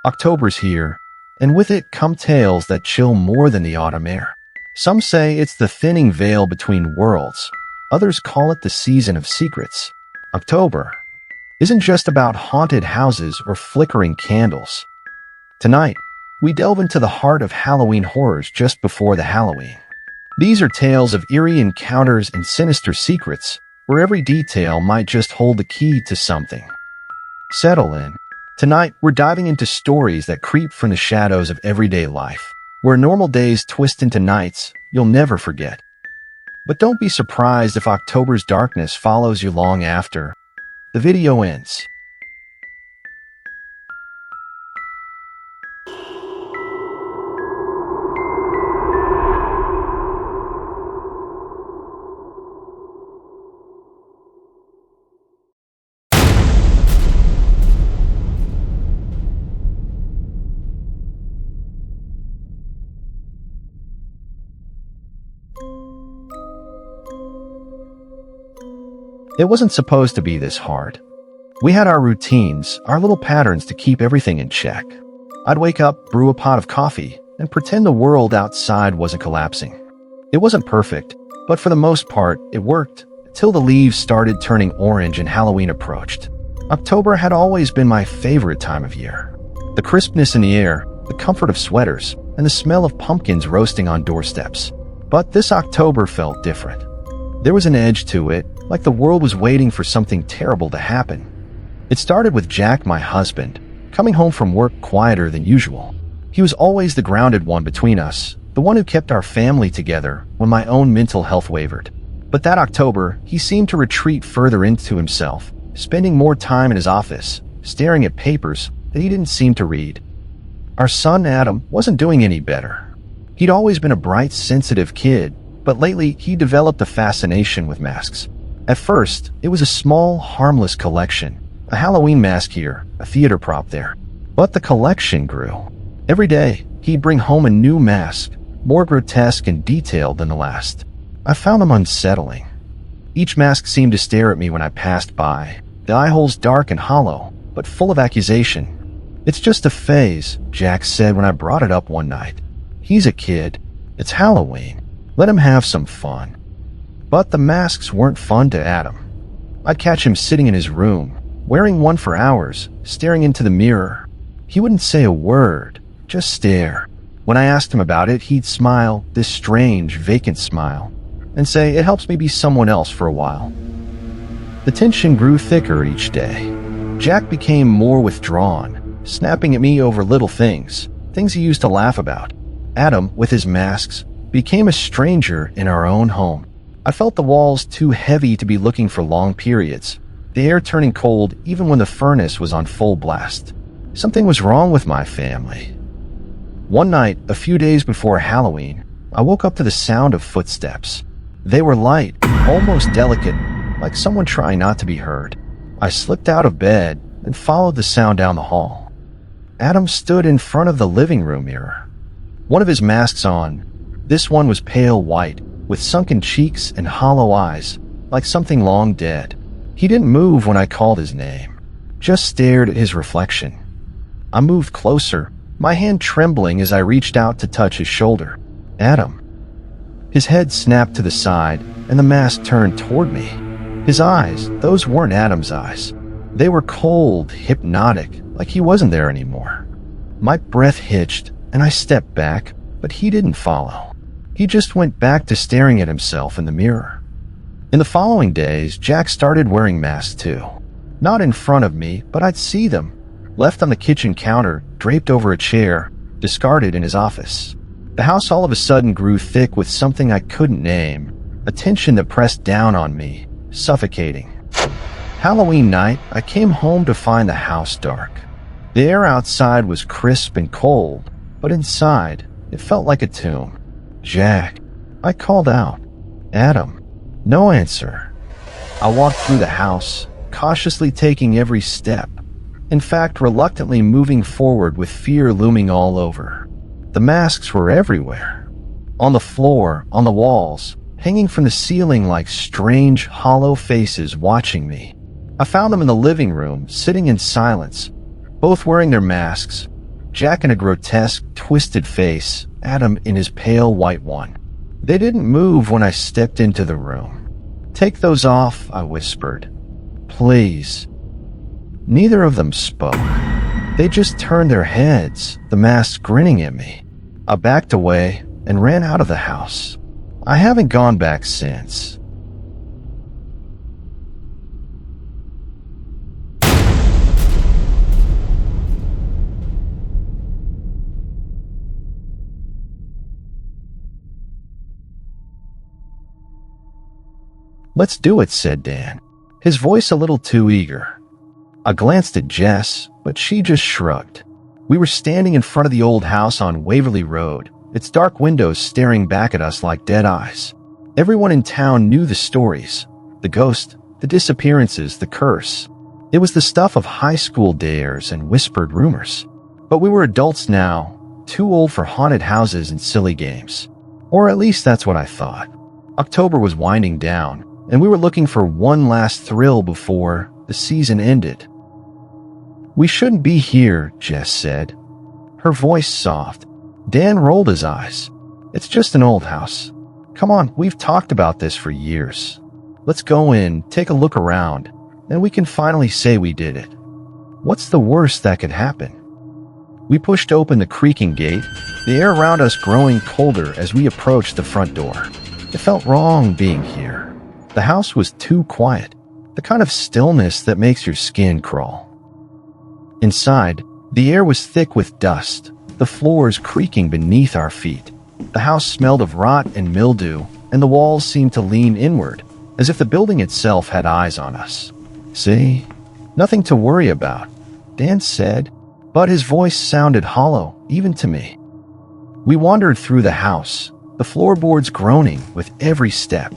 October's here, and with it come tales that chill more than the autumn air. Some say it's the thinning veil between worlds. Others call it the season of secrets. October isn't just about haunted houses or flickering candles. Tonight, we delve into the heart of Halloween horrors just before the Halloween. These are tales of eerie encounters and sinister secrets, where every detail might just hold the key to something. Settle in. Tonight, we're diving into stories that creep from the shadows of everyday life, where normal days twist into nights you'll never forget. But don't be surprised if October's darkness follows you long after the video ends. It wasn't supposed to be this hard. We had our routines, our little patterns to keep everything in check. I'd wake up, brew a pot of coffee, and pretend the world outside wasn't collapsing. It wasn't perfect, but for the most part, it worked, till the leaves started turning orange and Halloween approached. October had always been my favorite time of year. The crispness in the air, the comfort of sweaters, and the smell of pumpkins roasting on doorsteps. But this October felt different. There was an edge to it, like the world was waiting for something terrible to happen. It started with Jack, my husband, coming home from work quieter than usual. He was always the grounded one between us, the one who kept our family together when my own mental health wavered. But that October, he seemed to retreat further into himself, spending more time in his office, staring at papers that he didn't seem to read. Our son, Adam, wasn't doing any better. He'd always been a bright, sensitive kid, but lately he developed a fascination with masks. At first, it was a small, harmless collection. A Halloween mask here, a theater prop there. But the collection grew. Every day, he'd bring home a new mask, more grotesque and detailed than the last. I found them unsettling. Each mask seemed to stare at me when I passed by, the eye holes dark and hollow, but full of accusation. "It's just a phase," Jack said when I brought it up one night. "He's a kid. It's Halloween. Let him have some fun." But the masks weren't fun to Adam. I'd catch him sitting in his room, wearing one for hours, staring into the mirror. He wouldn't say a word, just stare. When I asked him about it, he'd smile, this strange, vacant smile, and say, "It helps me be someone else for a while." The tension grew thicker each day. Jack became more withdrawn, snapping at me over little things he used to laugh about. Adam, with his masks, became a stranger in our own home. I felt the walls too heavy to be looking for long periods, the air turning cold even when the furnace was on full blast. Something was wrong with my family. One night, a few days before Halloween, I woke up to the sound of footsteps. They were light, almost delicate, like someone trying not to be heard. I slipped out of bed and followed the sound down the hall. Adam stood in front of the living room mirror, one of his masks on. This one was pale white, with sunken cheeks and hollow eyes, like something long dead. He didn't move when I called his name, just stared at his reflection. I moved closer, my hand trembling as I reached out to touch his shoulder. "Adam." His head snapped to the side, and the mask turned toward me. His eyes, those weren't Adam's eyes. They were cold, hypnotic, like he wasn't there anymore. My breath hitched, and I stepped back, but he didn't follow. He just went back to staring at himself in the mirror. In the following days, Jack started wearing masks too. Not in front of me, but I'd see them, left on the kitchen counter, draped over a chair, discarded in his office. The house all of a sudden grew thick with something I couldn't name, a tension that pressed down on me, suffocating. Halloween night, I came home to find the house dark. The air outside was crisp and cold, but inside, it felt like a tomb. "Jack," I called out. "Adam." No answer. I walked through the house, cautiously taking every step. In fact, reluctantly moving forward with fear looming all over. The masks were everywhere. On the floor, on the walls, hanging from the ceiling like strange, hollow faces watching me. I found them in the living room, sitting in silence, both wearing their masks, Jack in a grotesque, twisted face, Adam in his pale white one. They didn't move when I stepped into the room. "Take those off," I whispered. "Please." Neither of them spoke. They just turned their heads, the masks grinning at me. I backed away and ran out of the house. I haven't gone back since. "Let's do it," said Dan, his voice a little too eager. I glanced at Jess, but she just shrugged. We were standing in front of the old house on Waverly Road, its dark windows staring back at us like dead eyes. Everyone in town knew the stories, the ghost, the disappearances, the curse. It was the stuff of high school dares and whispered rumors. But we were adults now, too old for haunted houses and silly games. Or at least that's what I thought. October was winding down, and we were looking for one last thrill before the season ended. "We shouldn't be here," Jess said, her voice soft. Dan rolled his eyes. "It's just an old house. Come on, we've talked about this for years. Let's go in, take a look around, and we can finally say we did it. What's the worst that could happen?" We pushed open the creaking gate, the air around us growing colder as we approached the front door. It felt wrong being here. The house was too quiet, the kind of stillness that makes your skin crawl. Inside, the air was thick with dust, the floors creaking beneath our feet. The house smelled of rot and mildew, and the walls seemed to lean inward, as if the building itself had eyes on us. "See? Nothing to worry about," Dan said, but his voice sounded hollow, even to me. We wandered through the house, the floorboards groaning with every step.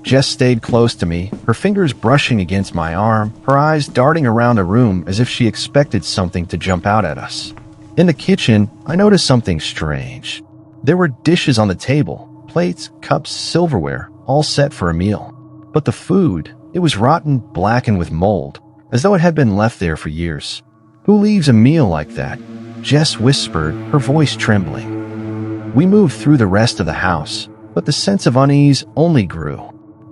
Jess stayed close to me, her fingers brushing against my arm, her eyes darting around the room as if she expected something to jump out at us. In the kitchen, I noticed something strange. There were dishes on the table, plates, cups, silverware, all set for a meal. But the food, it was rotten, blackened with mold, as though it had been left there for years. "Who leaves a meal like that?" Jess whispered, her voice trembling. We moved through the rest of the house, but the sense of unease only grew.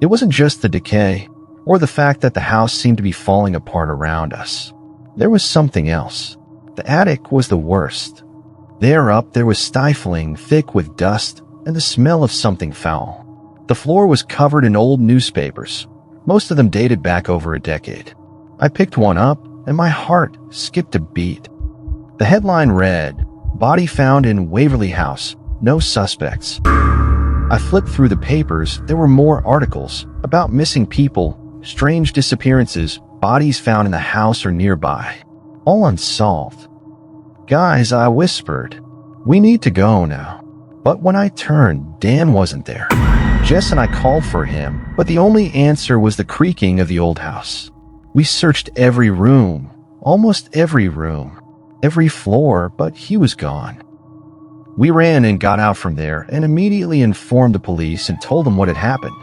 It wasn't just the decay, or the fact that the house seemed to be falling apart around us. There was something else. The attic was the worst. There was stifling, thick with dust, and the smell of something foul. The floor was covered in old newspapers, most of them dated back over a decade. I picked one up, and my heart skipped a beat. The headline read, "Body found in Waverly House, no suspects." I flipped through the papers. There were more articles about missing people, strange disappearances, bodies found in the house or nearby, all unsolved. "Guys," I whispered, "we need to go now." But when I turned, Dan wasn't there. Jess and I called for him, but the only answer was the creaking of the old house. We searched every room, almost every room, every floor, but he was gone. We ran and got out from there and immediately informed the police and told them what had happened.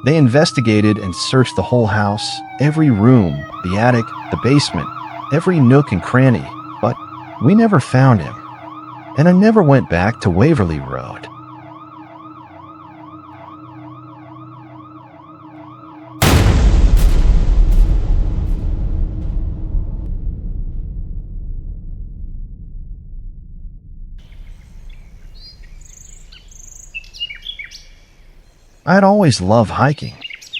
They investigated and searched the whole house, every room, the attic, the basement, every nook and cranny, but we never found him. And I never went back to Waverly Road. I had always loved hiking.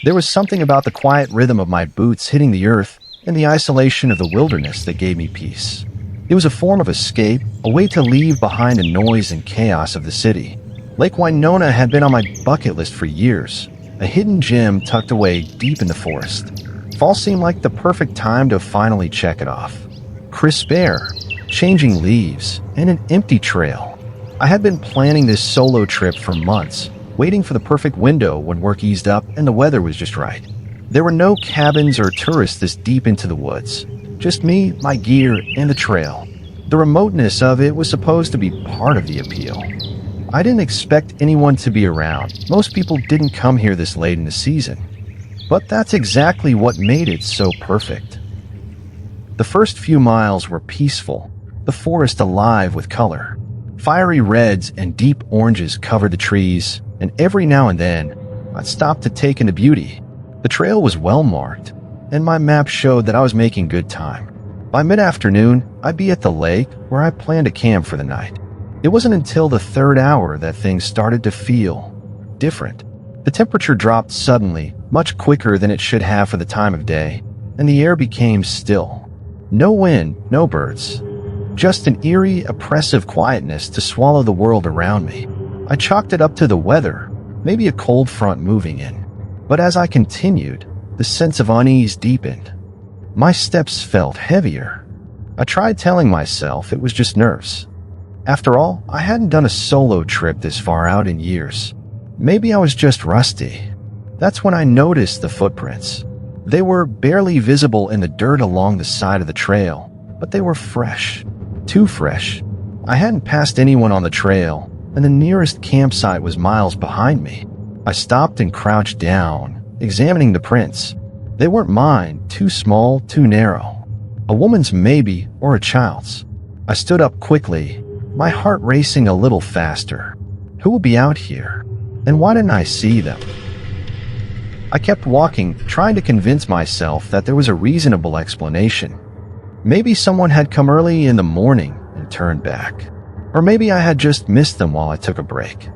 There was something about the quiet rhythm of my boots hitting the earth and the isolation of the wilderness that gave me peace. It was a form of escape, a way to leave behind the noise and chaos of the city. Lake Winona had been on my bucket list for years, a hidden gem tucked away deep in the forest. Fall seemed like the perfect time to finally check it off. Crisp air, changing leaves, and an empty trail. I had been planning this solo trip for months, waiting for the perfect window when work eased up and the weather was just right. There were no cabins or tourists this deep into the woods. Just me, my gear, and the trail. The remoteness of it was supposed to be part of the appeal. I didn't expect anyone to be around. Most people didn't come here this late in the season. But that's exactly what made it so perfect. The first few miles were peaceful. the forest alive with color. Fiery reds and deep oranges covered the trees, and every now and then, I'd stop to take in the beauty. The trail was well marked, and my map showed that I was making good time. By mid-afternoon, I'd be at the lake where I planned to camp for the night. It wasn't until the third hour that things started to feel different. The temperature dropped suddenly, much quicker than it should have for the time of day, and the air became still. No wind, no birds. Just an eerie, oppressive quietness to swallow the world around me. I chalked it up to the weather, maybe a cold front moving in. But as I continued, the sense of unease deepened. My steps felt heavier. I tried telling myself it was just nerves. After all, I hadn't done a solo trip this far out in years. Maybe I was just rusty. That's when I noticed the footprints. They were barely visible in the dirt along the side of the trail, but they were fresh. Too fresh. I hadn't passed anyone on the trail, and the nearest campsite was miles behind me. I stopped and crouched down, examining the prints. They weren't mine, too small, too narrow. A woman's maybe, or a child's. I stood up quickly, my heart racing a little faster. Who would be out here? And why didn't I see them? I kept walking, trying to convince myself that there was a reasonable explanation. Maybe someone had come early in the morning and turned back. Or maybe I had just missed them while I took a break.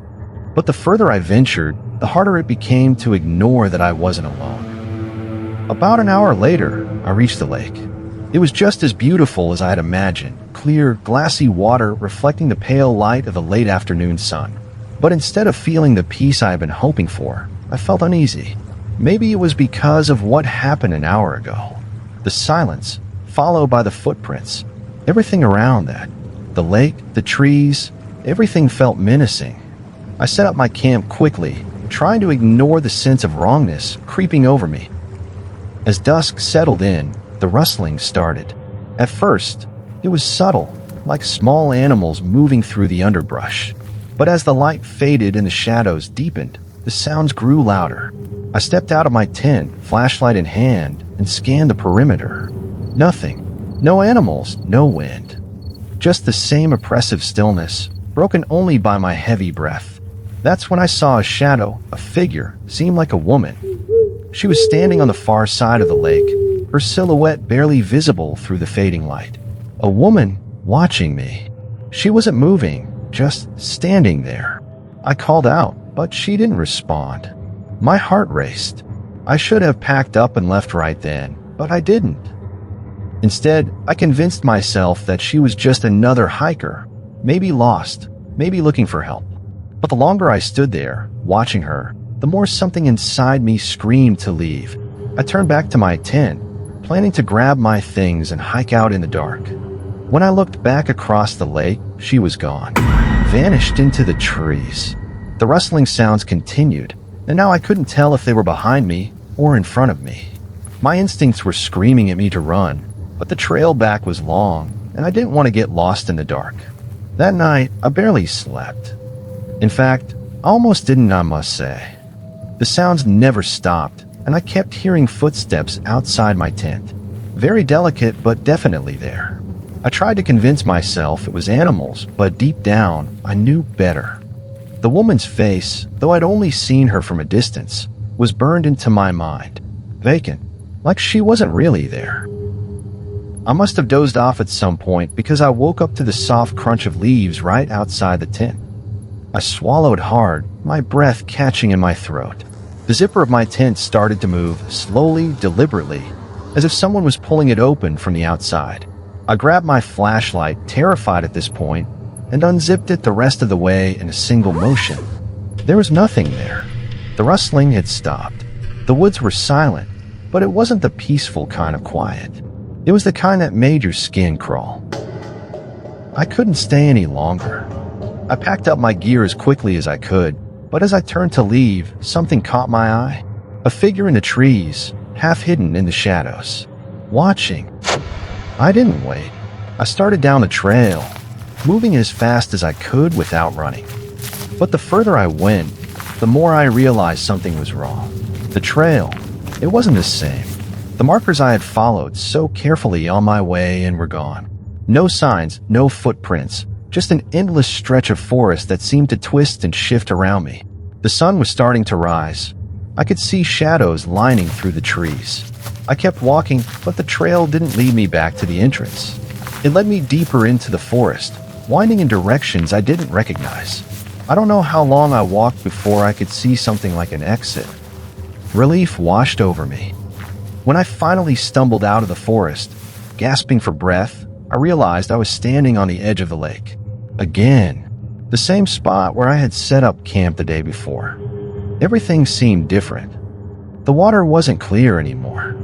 But the further I ventured, the harder it became to ignore that I wasn't alone. About an hour later, I reached the lake. It was just as beautiful as I had imagined, clear, glassy water reflecting the pale light of the late afternoon sun. But instead of feeling the peace I had been hoping for, I felt uneasy. Maybe it was because of what happened an hour ago. The silence, followed by the footprints. Everything around that. The lake, the trees, everything felt menacing. I set up my camp quickly, trying to ignore the sense of wrongness creeping over me. As dusk settled in, the rustling started. At first, it was subtle, like small animals moving through the underbrush. But as the light faded and the shadows deepened, the sounds grew louder. I stepped out of my tent, flashlight in hand, and scanned the perimeter. Nothing. No animals, no wind. Just the same oppressive stillness, broken only by my heavy breath. That's when I saw a shadow, a figure, seemed like a woman. She was standing on the far side of the lake, her silhouette barely visible through the fading light. A woman watching me. She wasn't moving, just standing there. I called out, but she didn't respond. My heart raced. I should have packed up and left right then, but I didn't. Instead, I convinced myself that she was just another hiker, maybe lost, maybe looking for help. But the longer I stood there, watching her, the more something inside me screamed to leave. I turned back to my tent, planning to grab my things and hike out in the dark. When I looked back across the lake, she was gone, vanished into the trees. The rustling sounds continued, and now I couldn't tell if they were behind me or in front of me. My instincts were screaming at me to run, but the trail back was long, and I didn't want to get lost in the dark. That night, I barely slept. In fact, I almost didn't, I must say. The sounds never stopped, and I kept hearing footsteps outside my tent. Very delicate, but definitely there. I tried to convince myself it was animals, but deep down, I knew better. The woman's face, though I'd only seen her from a distance, was burned into my mind. Vacant, like she wasn't really there. I must have dozed off at some point because I woke up to the soft crunch of leaves right outside the tent. I swallowed hard, my breath catching in my throat. The zipper of my tent started to move, slowly, deliberately, as if someone was pulling it open from the outside. I grabbed my flashlight, terrified at this point, and unzipped it the rest of the way in a single motion. There was nothing there. The rustling had stopped. The woods were silent, but it wasn't the peaceful kind of quiet. It was the kind that made your skin crawl. I couldn't stay any longer. I packed up my gear as quickly as I could, but as I turned to leave, something caught my eye. A figure in the trees, half hidden in the shadows. Watching. I didn't wait. I started down the trail, moving as fast as I could without running. But the further I went, the more I realized something was wrong. The trail, it wasn't the same. The markers I had followed so carefully on my way in were gone. No signs, no footprints, just an endless stretch of forest that seemed to twist and shift around me. The sun was starting to rise. I could see shadows lining through the trees. I kept walking, but the trail didn't lead me back to the entrance. It led me deeper into the forest, winding in directions I didn't recognize. I don't know how long I walked before I could see something like an exit. Relief washed over me. When I finally stumbled out of the forest, gasping for breath, I realized I was standing on the edge of the lake. Again, the same spot where I had set up camp the day before. Everything seemed different. The water wasn't clear anymore.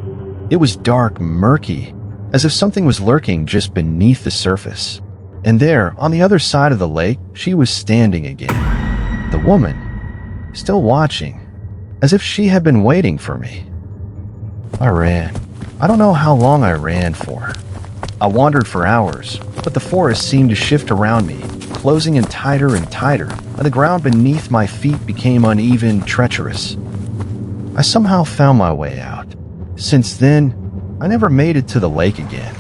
It was dark, murky, as if something was lurking just beneath the surface. And there, on the other side of the lake, she was standing again. The woman, still watching, as if she had been waiting for me. I ran. I don't know how long I ran for. I wandered for hours, but the forest seemed to shift around me, closing in tighter and tighter, and the ground beneath my feet became uneven, treacherous. I somehow found my way out. Since then, I never made it to the lake again.